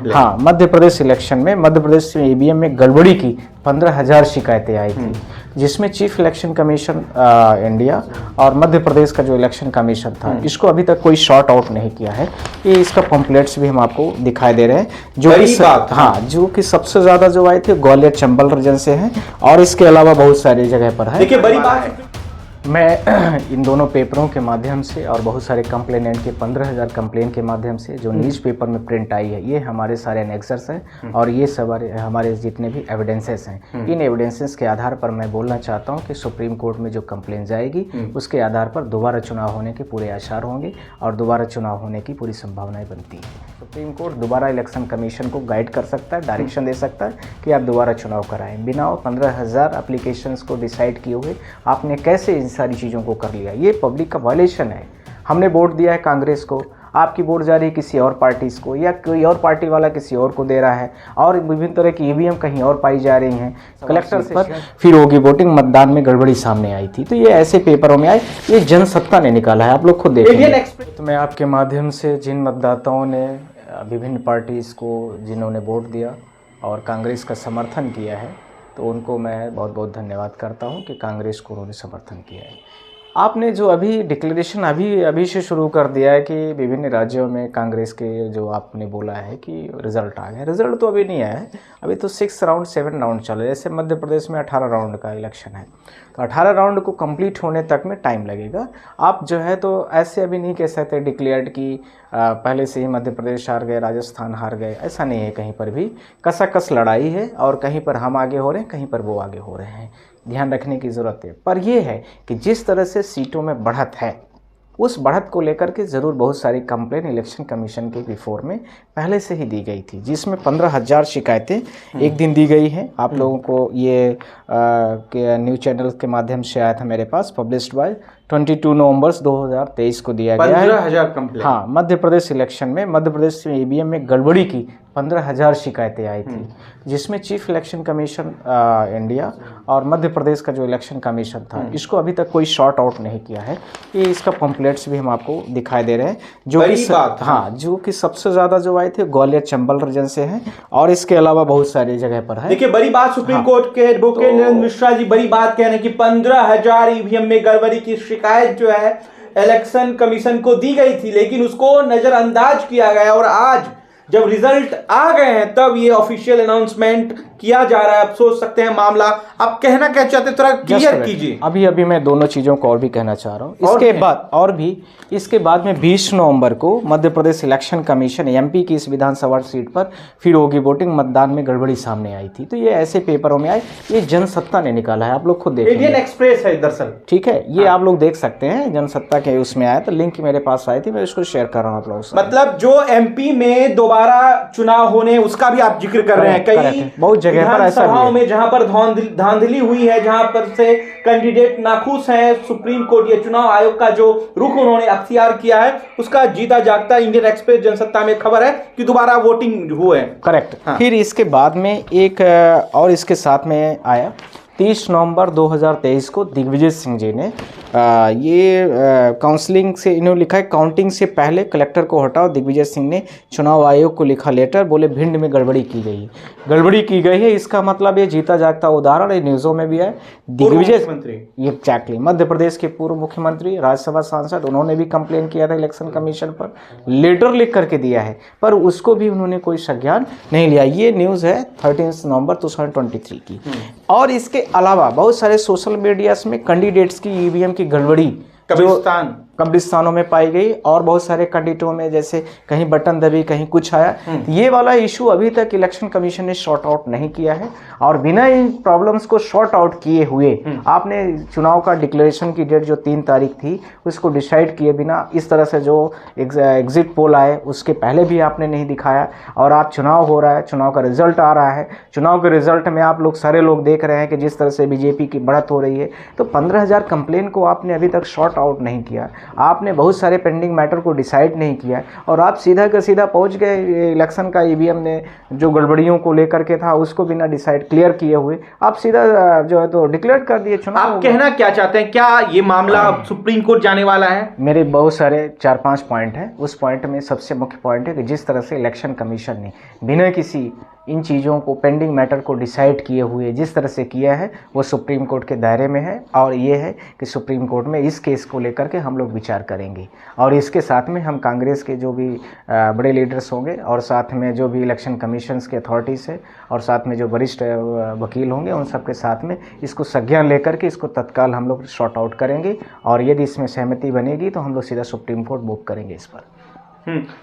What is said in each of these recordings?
Complain. हाँ, Madhya Pradesh election में मध्य प्रदेश में ईवीएम में गड़बड़ी की 15,000 शिकायतें आई थी, जिसमें चीफ इलेक्शन कमीशन इंडिया और मध्य प्रदेश का जो इलेक्शन कमीशन था, इसको अभी तक कोई शॉर्ट आउट नहीं किया है। ये इसका पम्पलेट्स भी हम आपको दिखाई दे रहे हैं, जो कि सबसे ज्यादा जो आए थे ग्वालियर चंबल रीजन से हैं, और इसके अलावा बहुत सारी जगह पर है। देखिए बड़ी बात, मैं इन दोनों पेपरों के माध्यम से और बहुत सारे कंप्लेनेंट के 15,000 कंप्लेन के माध्यम से जो न्यूज़ पेपर में प्रिंट आई है, ये हमारे सारे एनेक्सर्स हैं और ये सब हमारे जितने भी एविडेंसेस हैं, इन एविडेंसेस के आधार पर मैं बोलना चाहता हूँ कि सुप्रीम कोर्ट में जो कंप्लेन जाएगी उसके आधार पर दोबारा चुनाव होने के पूरे आसार होंगे और दोबारा चुनाव होने की पूरी संभावनाएं बनती है। सुप्रीम कोर्ट दोबारा इलेक्शन कमीशन को गाइड कर सकता है, डायरेक्शन दे सकता है कि आप दोबारा चुनाव कराएं। बिना 15,000 एप्लीकेशंस को डिसाइड किए हुए आपने कैसे सारी चीज़ों को कर लिया? ये पब्लिक का वायलेशन है। हमने वोट दिया है कांग्रेस को, आपकी वोट जा रही है किसी और पार्टीज़ को, या कोई और पार्टी वाला किसी और को दे रहा है, और विभिन्न तरह की ईवीएम कहीं और पाई जा रही हैं कलेक्टर से। फिर होगी वोटिंग, मतदान में गड़बड़ी सामने आई थी। तो ये ऐसे पेपरों में आए, ये जनसत्ता ने निकाला है, आप लोग खुद देखिए। तो मैं आपके माध्यम से जिन मतदाताओं ने विभिन्न पार्टीज़ को जिन्होंने वोट दिया और कांग्रेस का समर्थन किया है, तो उनको मैं बहुत बहुत धन्यवाद करता हूं कि कांग्रेस को उन्होंने समर्थन किया है। आपने जो अभी डिक्लेरेशन अभी से शुरू कर दिया है कि विभिन्न राज्यों में कांग्रेस के, जो आपने बोला है कि रिजल्ट आ गया, रिजल्ट तो अभी नहीं आया है, अभी तो 6 राउंड 7 राउंड चल रहे हैं। जैसे मध्य प्रदेश में 18 राउंड का इलेक्शन है, तो 18 राउंड को कंप्लीट होने तक में टाइम लगेगा। आप जो है तो ऐसे अभी नहीं कह सकते डिक्लेयर्ड कि पहले से ही मध्य प्रदेश हार गए, राजस्थान हार गए, ऐसा नहीं है। कहीं पर भी कसाकस लड़ाई है और कहीं पर हम आगे हो रहे हैं, कहीं पर वो आगे हो रहे हैं, ध्यान रखने की ज़रूरत है। पर यह है कि जिस तरह से सीटों में बढ़त है, उस बढ़त को लेकर के ज़रूर बहुत सारी कंप्लेन इलेक्शन कमीशन के बिफोर में पहले से ही दी गई थी, जिसमें 15,000 शिकायतें एक दिन दी गई हैं। आप लोगों को ये न्यूज़ चैनल के माध्यम से आया था मेरे पास, पब्लिश्ड बाय 22 नवंबर 2023 को दिया गया है। 15,000 कंप्लेन। हाँ, मध्य प्रदेश इलेक्शन में मध्य प्रदेश में ईवीएम में गड़बड़ी की 15,000 शिकायतें आई थी, जिसमें चीफ इलेक्शन कमीशन इंडिया और मध्य प्रदेश का जो इलेक्शन कमीशन था, इसको अभी तक कोई शॉर्ट आउट नहीं किया है। ये इसका पम्पलेट्स भी हम आपको दिखाई दे रहे हैं, जो कि सबसे ज़्यादा जो आए थे ग्वालियर चंबल रीजन से हैं, और इसके अलावा बहुत सारी जगह पर है। देखिए बड़ी बात, सुप्रीम कोर्ट के एडवोकेट नरेंद्र मिश्रा जी बड़ी बात कह रहे हैं कि 15,000 ईवीएम में गड़बड़ी की शिकायत जो है इलेक्शन कमीशन को दी गई थी, लेकिन उसको नजरअंदाज किया गया, और आज जब रिजल्ट आ गए हैं तब ये ऑफिशियल अनाउंसमेंट किया जा रहा है। आप सोच सकते हैं मामला, आप कहना क्या चाहते हैं, थोड़ा क्लियर कीजिए। अभी मैं दोनों चीज़ों को और भी कहना चाह रहा हूँ। इसके बाद में 20 नवंबर को Madhya Pradesh election commission MP की इस विधानसभा सीट पर फिर होगी वोटिंग, मतदान में गड़बड़ी सामने आई थी। तो ये ऐसे पेपरों में आए, ये जनसत्ता ने निकाला है, आप लोग खुद देखिए। इंडियन एक्सप्रेस है दरअसल, ठीक है, ये आप लोग देख सकते हैं, जनसत्ता के उसमें आया, तो लिंक मेरे पास आई थी, मैं इसको शेयर कर रहा हूँ आप लोगों से। मतलब जो एमपी में दोबारा चुनाव होने, उसका भी आप जिक्र कर रहे हैं। कई बहुत जगह पर ऐसा सभाओं में जहां पर धांधली हुई है, जहां पर से कैंडिडेट नाखुश हैं, सुप्रीम कोर्ट ये चुनाव आयोग का जो रुख उन्होंने अख्तियार किया है, उसका जीता जागता इंडियन एक्सप्रेस जनसत्ता में खबर है कि दोबारा वोटिंग हुए। करेक्ट। हाँ। फिर इसके बाद में एक और इसके साथ में आया 30 नवंबर 2023 को दिग्विजय सिंह जी ने ये काउंसलिंग से इन्होंने लिखा है, काउंटिंग से पहले कलेक्टर को हटाओ। दिग्विजय सिंह ने चुनाव आयोग को लिखा लेटर, बोले भिंड में गड़बड़ी की गई है। इसका मतलब ये जीता जागता उदाहरण है, न्यूज़ों में भी है। दिग्विजय एग्जैक्टली मध्य प्रदेश के पूर्व मुख्यमंत्री, राज्यसभा सांसद, उन्होंने भी कंप्लेन किया था इलेक्शन कमीशन पर, लेटर लिख करके दिया है, पर उसको भी उन्होंने कोई संज्ञान नहीं लिया। ये न्यूज़ है 13 नवंबर 2023 की। और इसके अलावा बहुत सारे सोशल मीडियाज में कैंडिडेट्स की ईवीएम की गड़बड़ी कब्रिस्तानों में पाई गई, और बहुत सारे कैंडिडेटों में जैसे कहीं बटन दबी, कहीं कुछ आया। ये वाला इशू अभी तक इलेक्शन कमीशन ने शॉर्ट आउट नहीं किया है, और बिना इन प्रॉब्लम्स को शॉर्ट आउट किए हुए आपने चुनाव का डिक्लेरेशन की डेट जो 3 तारीख थी उसको डिसाइड किए बिना, इस तरह से जो एग्जिट पोल आए उसके पहले भी आपने नहीं दिखाया, और आप चुनाव हो रहा है, चुनाव का रिजल्ट आ रहा है, चुनाव के रिजल्ट में आप लोग सारे लोग देख रहे हैं कि जिस तरह से बीजेपी की बढ़त हो रही है, तो 15,000 कंप्लेन को आपने अभी तक शॉर्ट आउट नहीं किया। आपने बहुत सारे पेंडिंग मैटर को डिसाइड नहीं किया और आप सीधा का सीधा पहुंच गए इलेक्शन का ईवीएम ने जो गड़बड़ियों को लेकर के था उसको बिना डिसाइड क्लियर किए हुए आप सीधा जो है तो डिक्लेयर कर दिए चुनाव। आप कहना क्या चाहते हैं, क्या ये मामला सुप्रीम कोर्ट जाने वाला है? मेरे बहुत सारे 4-5 पॉइंट हैं। उस पॉइंट में सबसे मुख्य पॉइंट है कि जिस तरह से इलेक्शन कमीशन ने बिना किसी इन चीज़ों को पेंडिंग मैटर को डिसाइड किए हुए जिस तरह से किया है वो सुप्रीम कोर्ट के दायरे में है और ये है कि सुप्रीम कोर्ट में इस केस को लेकर के हम लोग विचार करेंगे और इसके साथ में हम कांग्रेस के जो भी बड़े लीडर्स होंगे और साथ में जो भी इलेक्शन कमीशंस के अथॉरिटीज़ है और साथ में जो वरिष्ठ वकील होंगे उन सब के साथ में इसको संज्ञान लेकर के इसको तत्काल हम लोग शॉर्ट आउट करेंगे और यदि इसमें सहमति बनेगी तो हम लोग सीधा सुप्रीम कोर्ट मूव करेंगे इस पर।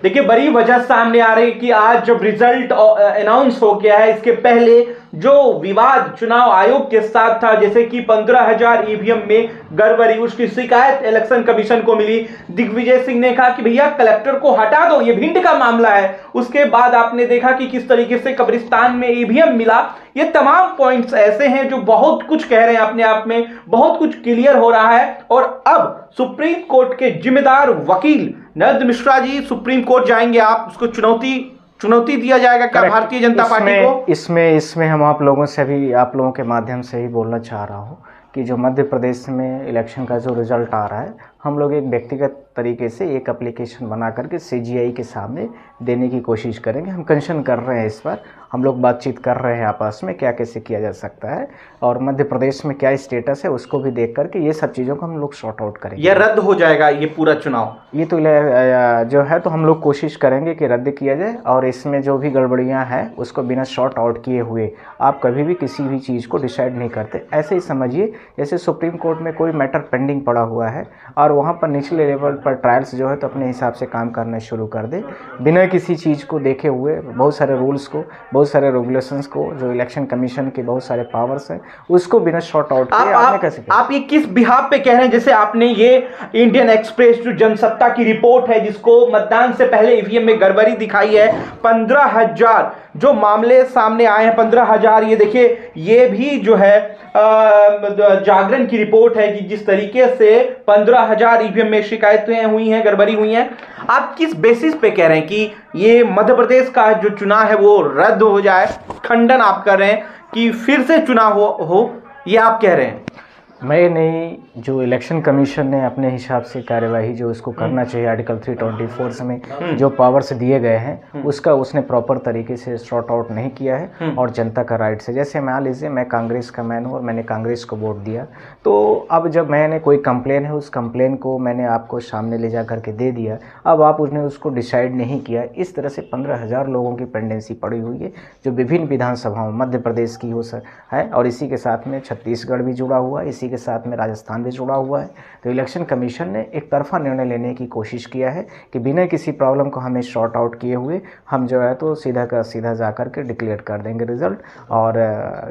देखिए, बड़ी वजह सामने आ रही है कि आज जब रिजल्ट अनाउंस हो गया है, इसके पहले जो विवाद चुनाव आयोग के साथ था, जैसे कि 15,000 ईवीएम में गड़बड़ी, उसकी शिकायत इलेक्शन कमीशन को मिली। दिग्विजय सिंह ने कहा कि भैया कलेक्टर को हटा दो, ये भिंड का मामला है। उसके बाद आपने देखा कि किस तरीके से कब्रिस्तान में ईवीएम मिला। ये तमाम पॉइंट्स ऐसे हैं जो बहुत कुछ कह रहे हैं, अपने आप में बहुत कुछ क्लियर हो रहा है। और अब सुप्रीम कोर्ट के जिम्मेदार वकील नरेंद्र मिश्रा जी सुप्रीम कोर्ट जाएंगे, आप उसको चुनौती दिया जाएगा क्या भारतीय जनता पार्टी को? इसमें हम आप लोगों से भी, आप लोगों के माध्यम से ही बोलना चाह रहा हूँ कि जो मध्य प्रदेश में इलेक्शन का जो रिजल्ट आ रहा है, हम लोग एक व्यक्तिगत तरीके से एक एप्लीकेशन बना करके सीजीआई के सामने देने की कोशिश करेंगे। हम कंसर्न कर रहे हैं, इस पर हम लोग बातचीत कर रहे हैं आपस में क्या कैसे किया जा सकता है और मध्य प्रदेश में क्या स्टेटस है उसको भी देख करके ये सब चीज़ों को हम लोग सॉर्ट आउट करेंगे। ये रद्द हो जाएगा ये पूरा चुनाव? ये तो जो है तो हम लोग कोशिश करेंगे कि रद्द किया जाए और इसमें जो भी गड़बड़ियाँ हैं उसको बिना शॉर्ट आउट किए हुए आप कभी भी किसी भी चीज़ को डिसाइड नहीं करते। ऐसे ही समझिए जैसे सुप्रीम कोर्ट में कोई मैटर पेंडिंग पड़ा हुआ है और वहाँ पर निचले लेवल पर ट्रायल्स जो है तो अपने हिसाब से काम करना शुरू कर दे बिना किसी चीज़ को देखे हुए, बहुत सारे रूल्स को, बहुत सारे रेगुलेशंस को, जो इलेक्शन कमीशन के बहुत सारे पावर्स हैं उसको बिना शॉर्ट आउट किए आपने कैसे? आप ये किस बिहाफ पे कह रहे हैं? जैसे आपने ये इंडियन एक्सप्रेस जो जनसत्ता की रिपोर्ट है जिसको मतदान से पहले ईवीएम में गड़बड़ी दिखाई है, 15,000 जो मामले सामने आए हैं, 15,000। ये देखिए, ये भी जो है जागरण की रिपोर्ट है कि जिस तरीके से 15,000 ईवीएम में शिकायतें हुई हैं, गड़बड़ी हुई हैं। आप किस बेसिस पे कह रहे हैं कि ये मध्य प्रदेश का जो चुनाव है वो रद्द हो जाए? खंडन आप कर रहे हैं कि फिर से चुनाव हो ये आप कह रहे हैं? मैं नहीं, जो इलेक्शन कमीशन ने अपने हिसाब से कार्यवाही जो उसको करना चाहिए आर्टिकल 324 में जो पावर्स दिए गए हैं उसका उसने प्रॉपर तरीके से सॉर्ट आउट नहीं किया है और जनता का राइट है। जैसे मान लीजिए मैं कांग्रेस का मैन हूँ और मैंने कांग्रेस को वोट दिया, तो अब जब मैंने कोई कंप्लेन है उस कंप्लेन को मैंने आपको सामने ले जा करके दे दिया, अब आप उसने उसको डिसाइड नहीं किया। इस तरह से 15,000 लोगों की पेंडेंसी पड़ी हुई है जो विभिन्न विधानसभाओं मध्य प्रदेश की हो है और इसी के साथ में छत्तीसगढ़ भी जुड़ा हुआ है, इसी के साथ में राजस्थान भी जुड़ा हुआ है। तो इलेक्शन कमीशन ने एक तरफा निर्णय लेने की कोशिश किया है कि बिना किसी प्रॉब्लम को हमें शॉर्ट आउट किए हुए हम जो है तो सीधा का सीधा जा कर के डिक्लेयर कर देंगे रिजल्ट और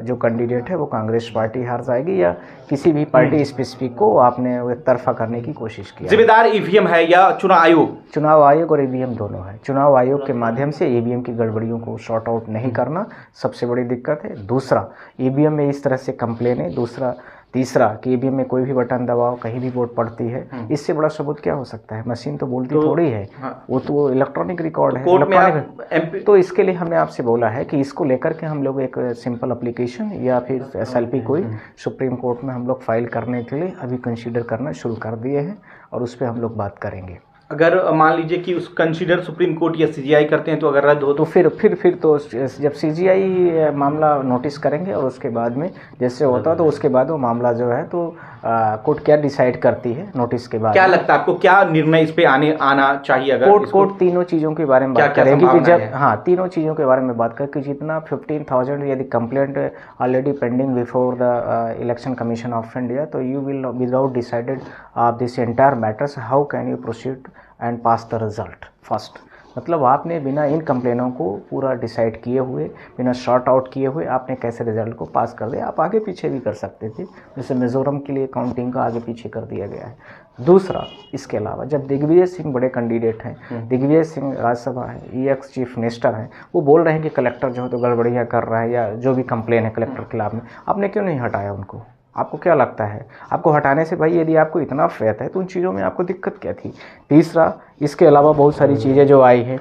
जो कैंडिडेट है वो कांग्रेस पार्टी हार जाएगी या किसी भी पार्टी स्पेसिफिक को आपने एक तरफा करने की कोशिश की। जिम्मेदार ईवीएम है या चुनाव आयोग? चुनाव आयोग और ईवीएम दोनों है। चुनाव आयोग के माध्यम से ईवीएम की गड़बड़ियों को शॉर्ट आउट नहीं करना सबसे बड़ी दिक्कत है। दूसरा, ईवीएम में इस तरह से कंप्लेन है। तीसरा कि ईवीएम में कोई भी बटन दबाओ कहीं भी वोट पड़ती है, इससे बड़ा सबूत क्या हो सकता है? मशीन तो बोलती थोड़ी है, वो तो इलेक्ट्रॉनिक रिकॉर्ड है, इलेक्ट्रॉनिक। तो इसके लिए हमने आपसे बोला है कि इसको लेकर के हम लोग एक सिंपल एप्लीकेशन या फिर एसएलपी कोई सुप्रीम कोर्ट में हम लोग फाइल करने के लिए अभी कंसीडर करना शुरू कर दिए हैं और उस पर हम लोग बात करेंगे। अगर मान लीजिए कि उस कंसीडर सुप्रीम कोर्ट या सीजीआई करते हैं तो अगर रद्द हो तो फिर तो जब सीजीआई मामला नोटिस करेंगे और उसके बाद में जैसे होता है तो उसके बाद वो मामला जो है तो कोर्ट क्या डिसाइड करती है नोटिस के बाद। क्या लगता है आपको, क्या निर्णय इस पे आना चाहिए? अगर कोर्ट तीनों चीज़ों के बारे में बात करेगी कि जब तीनों चीज़ों के बारे में बात करें कि जितना 15,000 यदि complaint already pending before the Election Commission of India, तो you will without decided this entire matters, how can you proceed and pass the result first. मतलब आपने बिना इन कंप्लेनों को पूरा डिसाइड किए हुए, बिना शॉर्ट आउट किए हुए आपने कैसे रिजल्ट को पास कर दिया? आप आगे पीछे भी कर सकते थे, जैसे मिजोरम के लिए काउंटिंग का आगे पीछे कर दिया गया है। दूसरा, इसके अलावा जब दिग्विजय सिंह बड़े कैंडिडेट हैं, दिग्विजय सिंह राज्यसभा है, एक्स चीफ मिनिस्टर हैं, वो बोल रहे हैं कि कलेक्टर जो है तो गड़बड़ियाँ कर रहा है या जो भी कंप्लेन है कलेक्टर के खिलाफ में, आपने क्यों नहीं हटाया उनको? आपको क्या लगता है? आपको हटाने से भाई यदि आपको इतना फेथ है तो उन चीज़ों में आपको दिक्कत क्या थी? तीसरा, इसके अलावा बहुत सारी चीज़ें जो आई हैं,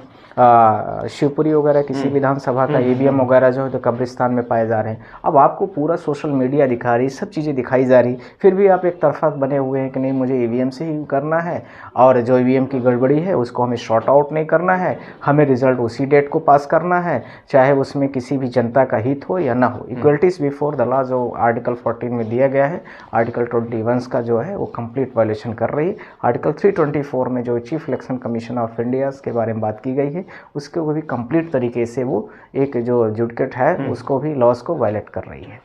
शिवपुरी वगैरह किसी विधानसभा का ईवीएम वगैरह जो है तो कब्रिस्तान में पाए जा रहे हैं। अब आपको पूरा सोशल मीडिया दिखा रही, सब चीज़ें दिखाई जा रही, फिर भी आप एक तरफा बने हुए हैं कि नहीं मुझे ईवीएम से ही करना है और जो ईवीएम की गड़बड़ी है उसको हमें शॉर्ट आउट नहीं करना है, हमें रिजल्ट उसी डेट को पास करना है, चाहे उसमें किसी भी जनता का हित हो या ना हो। इक्वलिटीज़ बिफोर द लॉ जो आर्टिकल 14 में दिया गया है, आर्टिकल 21 का जो है वो कंप्लीट वायलेशन कर रही है। आर्टिकल 324 में जो chief election Commission of India के बारे में बात की गई है उसको भी कंप्लीट तरीके से वो एक जो जुडिकेट है उसको भी लॉस को वायलेट कर रही है।